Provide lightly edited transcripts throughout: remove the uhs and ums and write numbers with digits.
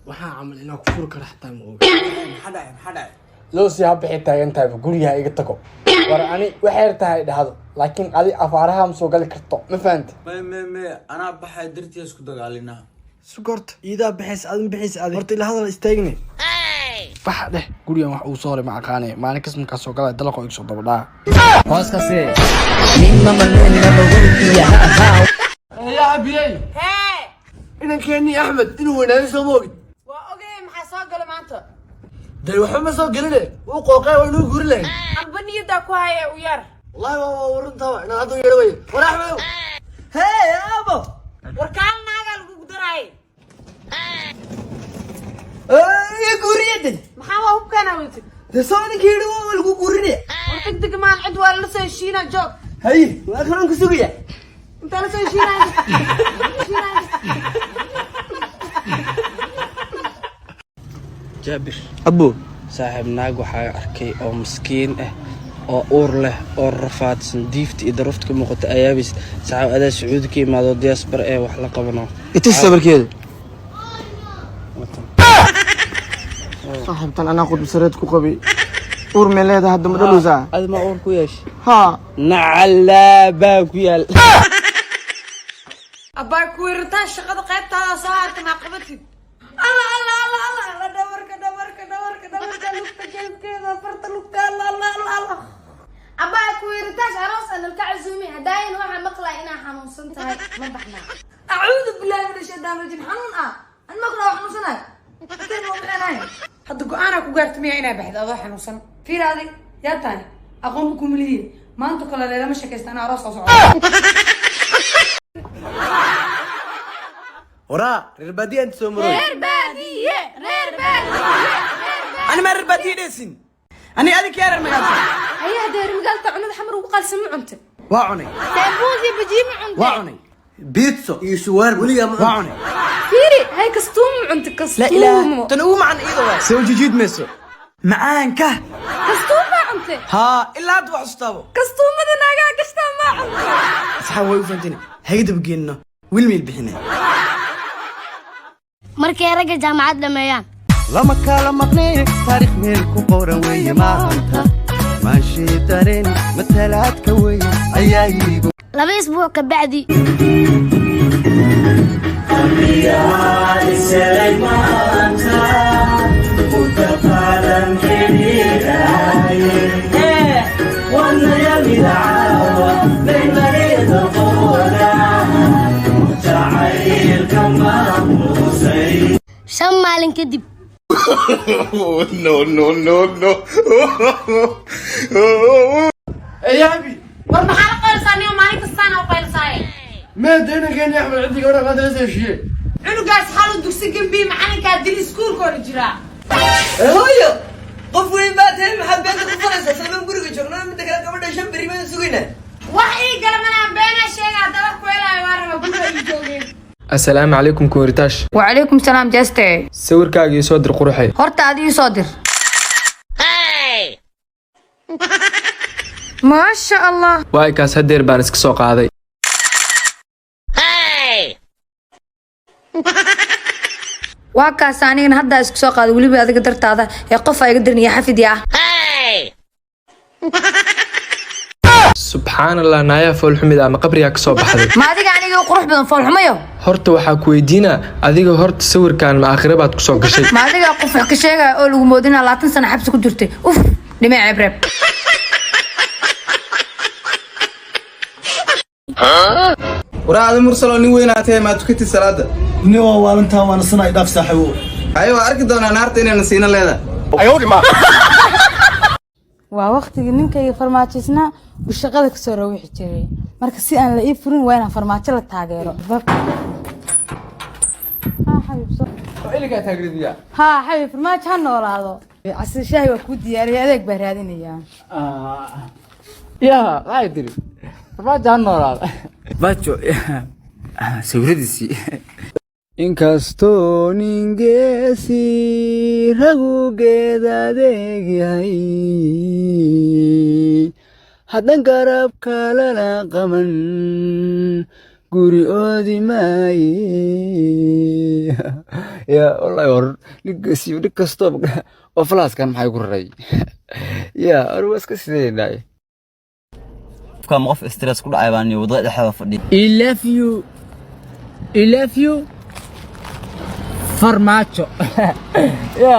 waxaan camal inaan ku furi karo xataa ma oga maxaa loo sii habixi taagan tahay guriga iga tago war ani waxay tahay dhahdo laakiin adi afaaraha ma soo gali karto ma fahanti me anaa baxay dartii isku dagaalinaa sugorta iidaa bixis adin bixis adi horta ila hadal istaagni bax dheh gurigan wax uu soo horay ma aqaanay maalin kas markaa soo galay dalaqo iga soo dabadhaa hooskase ninma malina bawdiya yaa abiyay inankeeni Axmed inuu wanaagsan soo moogid waa ogay maxaa soo galay maanta day waxa ma soo galine uu qooqay waa inuu guri lahayn anbaniyada ku haya u yar wallahi waa warunta inaan hadda yeero way war Axmed hey abo warkaan naaga lagu daray guriyada maxaa waa hubkana wada desooni kiido waa lagu gurinay degdeg maan cid waa la soo shiina joog hay waa kalan ku sugaya inta la soo shiina جابر أبو صاحب ناق وحا أركي أو مسكين أو أور له أو رفات سنديفت إذا رفت كم وقت أيابس صاحب أدا سعودي كي ما دو دياسبر إيه وحلقة بنا يتسبر كده صاحب تان أنا أخذ بسريت كوكبي أور ميلاد هذا مدلوزا هذا ما أور كويش ها نعلا باكويال أبا كويرتان شقد قيبتها صارت مع قبتي الله الله الله الله دورك لقطة كذا فرت لقطة الله أبا كويرتاش عروس أنا الكعزومي هداين واحد مقلع إنا حنون سنتهاي ما بحنا أعوذ بالله من الشيطان الرجيم حنون المقلع وحنون سنة كذا وبعناي حد أنا كوجرت مي أنا بحد أضحى حنون سنة في هذه يا تاني أقوم بكم ليه ما أنتوا كلا ليلة مش كيست أنا عروس أصعد ورا ريربادية أنت سومرو ريربادية أنا ما ريربادية ديسين أنا أذيك يا رمجال هيا دير مقال تعنود حمر وقال سمع أنت واعني تابوزي بجيم عندك واعني بيتزا يشوار وليا واعني فيري هاي كستوم عندك كستوم لا إله تنوم عن إيده سوي جديد مسو معاك كستوم ما عندك ها إلا أدوح أستابو كستوم ماذا ناقا قشتا ما عندك صحاوي وفنتني هيدا بقينا والميل بحنا markay raga jaamacad dhameeyaan lama kala maqnay taariikh meel ku qoran weeye maanta maashi dareen matalaadka weeye ayaa yigo laba isbuuc ka bacdi shan maalin kadib no يا أبي war maxaa la qaylsaaniyo maalin kastaana u qaylsaaye ما دينا كان يحمل عندي ولا غدا زي شيء cunugaas xalu dugsi gambii macalinkaa dil iskuulkooda jiraa هويو قف وين باتين محبيتك وفرصة سلمان قرقة شغلنا من دكلا قبل دشان بريمان سوينا wax ii gala manaan beenaa sheegaa daba kuelaayo waa raba guriga ii joogeen السلام عليكم كوريتاش وعليكم السلام جاستي sawirkaaga soo dir quruxay horta adii soo dir ما شاء الله waay kaas hadeer baan iska soo qaaday waa kaas anigana hadda isku soo qaaday waliba adiga dartaada ee qof ay iga dirniya xafidi ah subxaan allah naaya fool xumid ama qabriga ka soo baxday ma adiga aniga qurux badan fool xumayo horta waxaa ku weydiinaa adiga horta sawirkan ma aakhira baad ku soo gashay ma adiga qof wax ka sheegay oo lagu moodina 20 sano xabsi ku jirtay uf dhimay cebreb ورا هذا مرسل وني وين أتى ما تكتي الصلاة نوا والنتا وانا صنع داف صاحبه أيوة أركض أنا نارتين أنا نسينا لهذا waa waqtigii ninkayga farmaajiisna uu shaqada ka soo rawixi jiray marka si aan la ii furin waa inaan farmaajo la taageero ها حبيبي فرماج هالنوراضو عسل شاي وكود دياري هذاك برادينيا يا لا يدري ما جان نورا باتشو سورديسي inkastoo ningeesi ragugeeda adeegyahay haddan garabka lala qaban guri oodi maaye يا والله ور لقسي ودكستو وفلاس كان maxay ku raray ya arwaas ka sideenay qofka qof stress ku dhacay baan wadada dhexda fadhi I love you farmaajo ya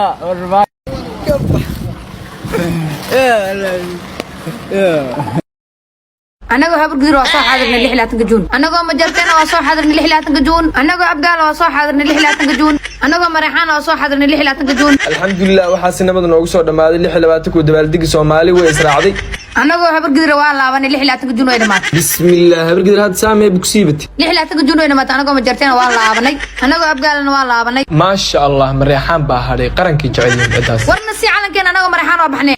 أنا جو هبرق ذروا صاح هذا من اللي حلات نجون أنا جو مجرتنا وصاح هذا من اللي حلات نجون أنا جو أبقال وصاح هذا من اللي حلات نجون أنا جو مريحان وصاح هذا من اللي حلات نجون الحمد لله waxaa si nabad noogu soo dhamaaday 26 ku dabaaldegi Soomaali way israacday أنا جو هبرق ذروا والله بني اللي حلات نجون وين مات بسم الله habargid had saamay bugsiibati اللي حلات نجون وين مات أنا جو مجرتنا والله بني أنا جو أبقال والله بني ما شاء الله مريحان baa haday qarankii jecel yihiin ورنا سي على كان أنا جو مريحان وبحني